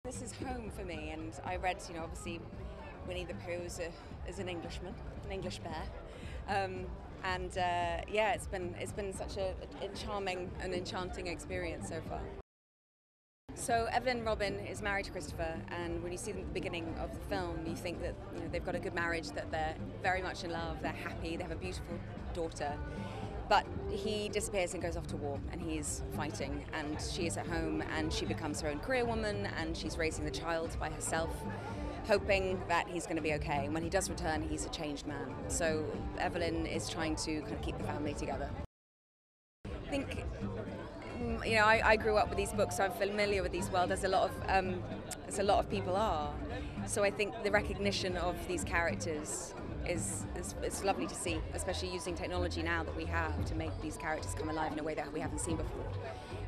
This is home for me, and I read, obviously Winnie the Pooh is an Englishman, an English bear, yeah, it's been such a charming and enchanting experience so far. So Evelyn Robin is married to Christopher, and when you see them at the beginning of the film, you think that they've got a good marriage, that they're very much in love, they're happy, they have a beautiful daughter. But he disappears and goes off to war, and he's fighting, and she is at home, and she becomes her own career woman, and she's raising the child by herself, hoping that he's going to be okay. And when he does return, he's a changed man. So Evelyn is trying to kind of keep the family together. I think, I grew up with these books, so I'm familiar with these worlds, as a lot of people are. So I think the recognition of these characters it's lovely to see, especially using technology now that we have to make these characters come alive in a way that we haven't seen before.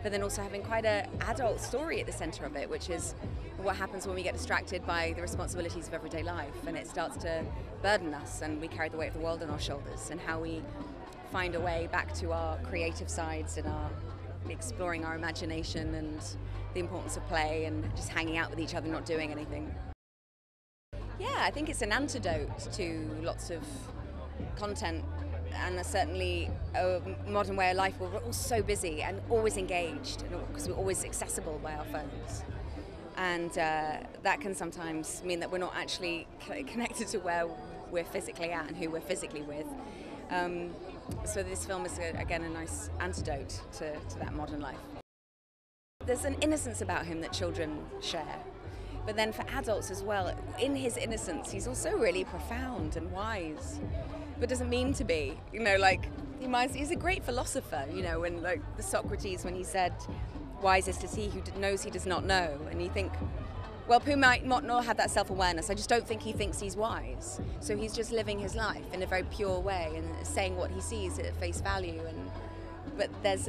But then also having quite an adult story at the centre of it, which is what happens when we get distracted by the responsibilities of everyday life, and it starts to burden us, and we carry the weight of the world on our shoulders, and how we find a way back to our creative sides and our exploring our imagination and the importance of play and just hanging out with each other, not doing anything. Yeah, I think it's an antidote to lots of content, and certainly a modern way of life where we're all so busy and always engaged because we're always accessible by our phones. And that can sometimes mean that we're not actually connected to where we're physically at and who we're physically with. So this film is, again, a nice antidote to that modern life. There's an innocence about him that children share. But then for adults as well, in his innocence, he's also really profound and wise, but doesn't mean to be. He's a great philosopher, when the Socrates, when he said, "Wisest is he who knows he does not know," and you think, well, Pooh might not have that self-awareness. I just don't think he thinks he's wise. So he's just living his life in a very pure way and saying what he sees at face value. But there's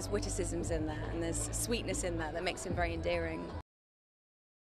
witticisms in there, and there's sweetness in there that makes him very endearing.